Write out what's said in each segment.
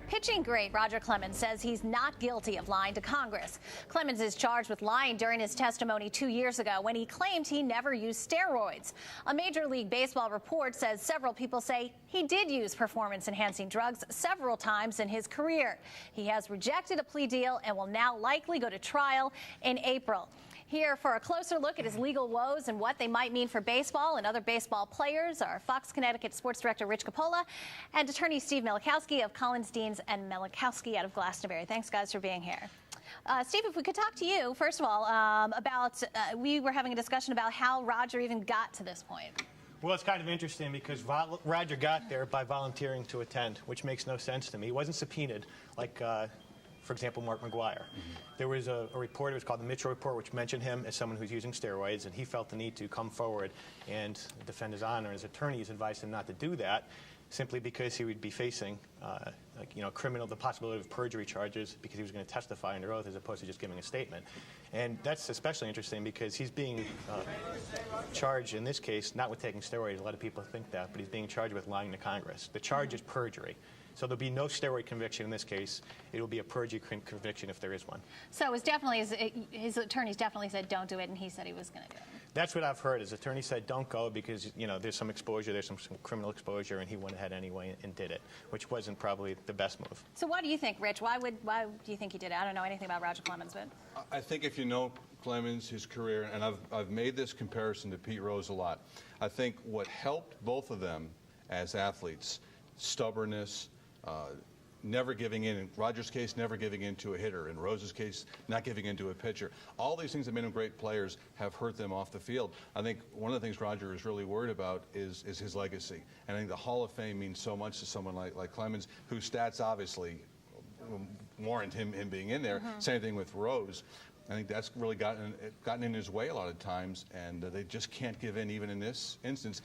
Pitching great Roger Clemens says he's not guilty of lying to Congress. Clemens is charged with lying during his testimony 2 years ago when he claimed he never used steroids. A Major League Baseball report says several people say he did use performance-enhancing drugs several times in his career. He has rejected a plea deal and will now likely go to trial in April. Here for a closer look at his legal woes and what they might mean for baseball and other baseball players are Fox Connecticut sports director Rich Coppola and attorney Steve Milikowski of Collins, Deans and Milikowski out of Glastonbury. Thanks, guys, for being here. Steve, if we could talk to you, first of all, about we were having a discussion about how Roger even got to this point. Well, it's kind of interesting because Roger got there by volunteering to attend, which makes no sense to me. He wasn't subpoenaed like for example, Mark McGwire. There was a report, it was called the Mitchell Report, which mentioned him as someone who's using steroids, and he felt the need to come forward and defend his honor. His attorneys advised him not to do that, simply because he would be facing, the possibility of perjury charges because he was going to testify under oath as opposed to just giving a statement. And that's especially interesting because he's being charged in this case not with taking steroids. A lot of people think that, but he's being charged with lying to Congress. The charge is perjury. So there'll be no steroid conviction in this case. It will be a perjury conviction if there is one. So it was definitely, his attorneys definitely said don't do it, and he said he was going to do it. That's what I've heard. His attorney said don't go because, there's some exposure, there's some criminal exposure, and he went ahead anyway and did it, which wasn't probably the best move. So what do you think, Rich? Why do you think he did it? I don't know anything about Roger Clemens, but I think if you know Clemens, his career, and I've made this comparison to Pete Rose a lot. I think what helped both of them as athletes, stubbornness, never giving in. In Roger's case, never giving in to a hitter. In Rose's case, not giving in to a pitcher. All these things that made them great players have hurt them off the field. I think one of the things Roger is really worried about is his legacy. And I think the Hall of Fame means so much to someone like Clemens, whose stats obviously warrant him being in there. Same thing with Rose. I think that's really gotten in his way a lot of times, and they just can't give in even in this instance.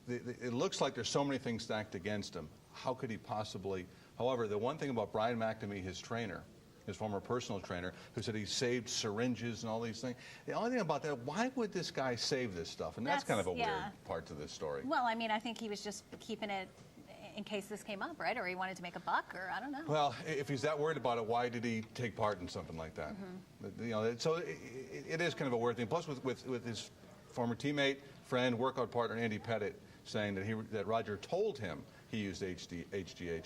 It looks like there's so many things stacked against him. How could he possibly? However, the one thing about Brian McNamee, his trainer, his former personal trainer, who said he saved syringes and all these things. The only thing about that, why would this guy save this stuff? And that's kind of a weird part to this story. Well, I mean, I think he was just keeping it in case this came up, right? Or he wanted to make a buck, or I don't know. Well, if he's that worried about it, why did he take part in something like that? So it is kind of a weird thing. Plus, with his former teammate, friend, workout partner, Andy Pettit, saying that Roger told him he used HGH.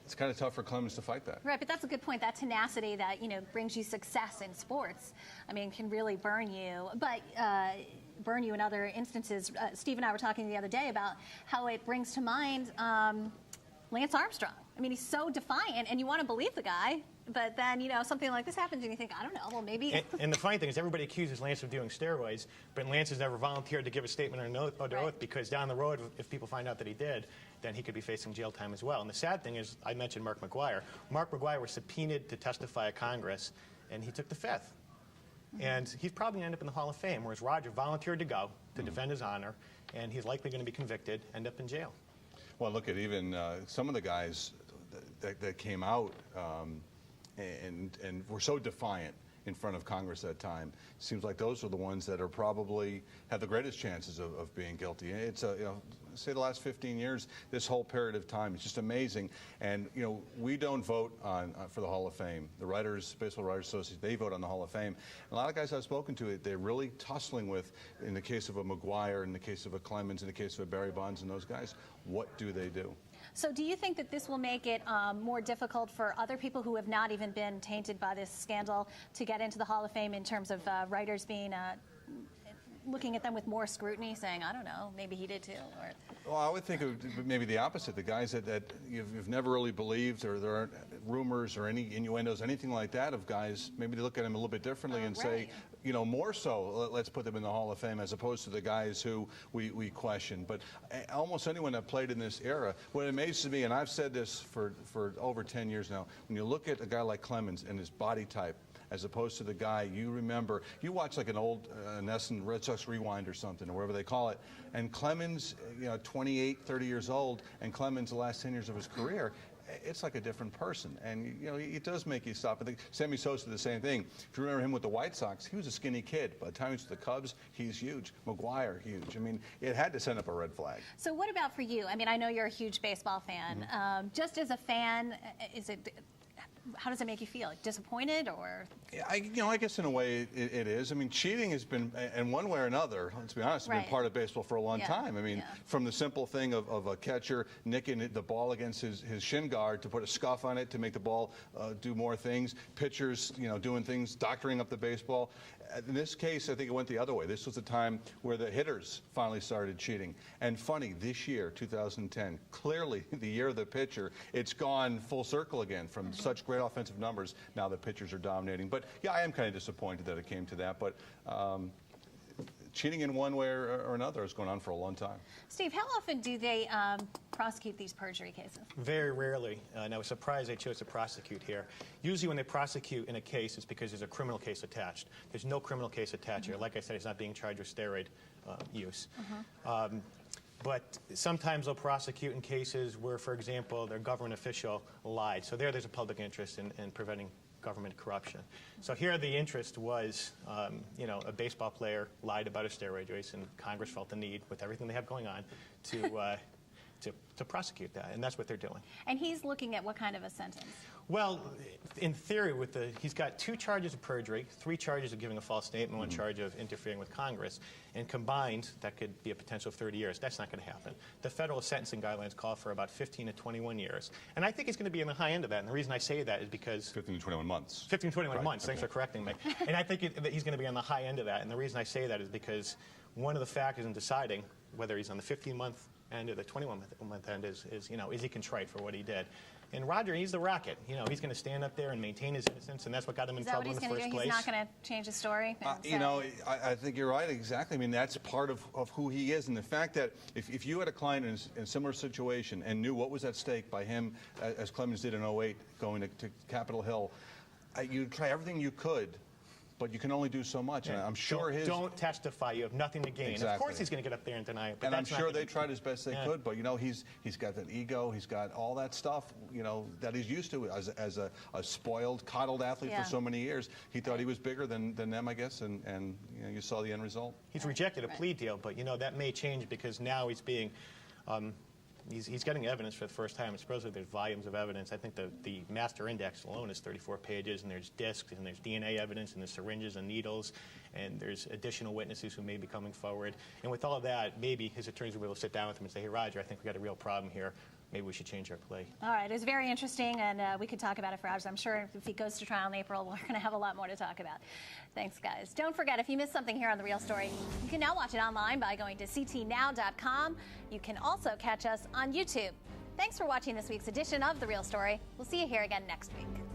It's kind of tough for Clemens to fight that. Right, but that's a good point. That tenacity that, brings you success in sports, I mean, can really burn you. But burn you in other instances. Steve and I were talking the other day about how it brings to mind Lance Armstrong. I mean, he's so defiant, and you want to believe the guy, but then, something like this happens, and you think, I don't know, well, maybe. And the funny thing is, everybody accuses Lance of doing steroids, but Lance has never volunteered to give a statement under oath because down the road, if people find out that he did, then he could be facing jail time as well. And the sad thing is, I mentioned Mark McGwire. Mark McGwire was subpoenaed to testify at Congress, and he took the fifth. And he's probably going to end up in the Hall of Fame, whereas Roger volunteered to go to defend his honor, and he's likely going to be convicted, end up in jail. Well, look at even some of the guys that came out and were so defiant in front of Congress at that time. Seems like those are the ones that are probably have the greatest chances of being guilty. It's say the last 15 years, this whole period of time, it's just amazing. And we don't vote for the Hall of Fame. The Baseball Writers Association, they vote on the Hall of Fame. And a lot of guys I've spoken to, they're really tussling with, in the case of a McGwire, in the case of a Clemens, in the case of a Barry Bonds, and those guys, what do they do? So do you think that this will make it more difficult for other people who have not even been tainted by this scandal to get into the Hall of Fame in terms of writers being looking at them with more scrutiny, saying, I don't know, maybe he did too? Or... Well, I would think it would maybe the opposite. The guys that you've never really believed, or there aren't rumors or any innuendos, anything like that of guys, maybe they look at them a little bit differently and say, more so, let's put them in the Hall of Fame as opposed to the guys who we question. But almost anyone that played in this era, what amazes me, and I've said this for over 10 years now, when you look at a guy like Clemens and his body type, as opposed to the guy you remember. You watch like an old, in essence, Red Sox Rewind or something, or whatever they call it, and Clemens, 28, 30 years old, and Clemens the last 10 years of his career, it's like a different person. And, you know, it does make you stop and think. Sammy Sosa, the same thing. If you remember him with the White Sox, he was a skinny kid. By the time he was with the Cubs, he's huge. McGuire, huge. I mean, it had to send up a red flag. So what about for you? I mean, I know you're a huge baseball fan. Just as a fan, how does it make you feel? Disappointed or? I guess in a way it is. I mean, cheating has been, in one way or another, let's be honest, been part of baseball for a long time. I mean, from the simple thing of a catcher nicking the ball against his shin guard to put a scuff on it to make the ball do more things, pitchers, doing things, doctoring up the baseball. In this case, I think it went the other way. This was the time where the hitters finally started cheating. And funny, this year, 2010, clearly the year of the pitcher, it's gone full circle again from such great offensive numbers. Now the pitchers are dominating. But, yeah, I am kind of disappointed that it came to that. But cheating in one way or another has gone on for a long time. Steve, how often do they prosecute these perjury cases? Very rarely, and I was surprised they chose to prosecute here. Usually when they prosecute in a case, it's because there's a criminal case attached. There's no criminal case attached here. Like I said, he's not being charged with steroid use. But sometimes they'll prosecute in cases where, for example, their government official lied. So there's a public interest in preventing government corruption. So here the interest was, a baseball player lied about a steroid use, and Congress felt the need, with everything they have going on, to prosecute that, and that's what they're doing. And he's looking at what kind of a sentence? Well, in theory, he's got 2 charges of perjury, 3 charges of giving a false statement, 1 charge of interfering with Congress, and combined, that could be a potential of 30 years. That's not going to happen. The federal sentencing guidelines call for about 15 to 21 years, and I think he's going to be in the high end of that. And the reason I say that is because 15 to 21 months. 15 to 21 months. Okay. Thanks for correcting me. And I think that he's going to be on the high end of that. And the reason I say that is because one of the factors in deciding whether he's on the 15-month end or the 21-month end is he contrite for what he did? And Roger, he's the Rocket. He's going to stand up there and maintain his innocence, and that's what got him in trouble in the first place. He's not going to change his story? I think you're right, exactly. I mean, that's part of who he is. And the fact that if you had a client in a similar situation and knew what was at stake by him, as Clemens did in 2008, going to Capitol Hill, you'd try everything you could. But you can only do so much, and I'm sure don't testify. You have nothing to gain. Exactly. Of course, he's going to get up there and deny it. But and I'm sure they tried as best they could. But he's got that ego. He's got all that stuff. That he's used to as a spoiled, coddled athlete for so many years. He thought he was bigger than them, I guess. And you saw the end result. He's rejected a plea deal, but that may change because now he's being. He's getting evidence for the first time, and supposedly there's volumes of evidence. I think the master index alone is 34 pages, and there's discs, and there's DNA evidence, and there's syringes and needles, and there's additional witnesses who may be coming forward. And with all of that, maybe his attorneys will be able to sit down with him and say, hey, Roger, I think we've got a real problem here. Maybe we should change our plea. All right. It was very interesting, and we could talk about it for hours. I'm sure if he goes to trial in April, we're going to have a lot more to talk about. Thanks, guys. Don't forget, if you missed something here on The Real Story, you can now watch it online by going to ctnow.com. You can also catch us on YouTube. Thanks for watching this week's edition of The Real Story. We'll see you here again next week.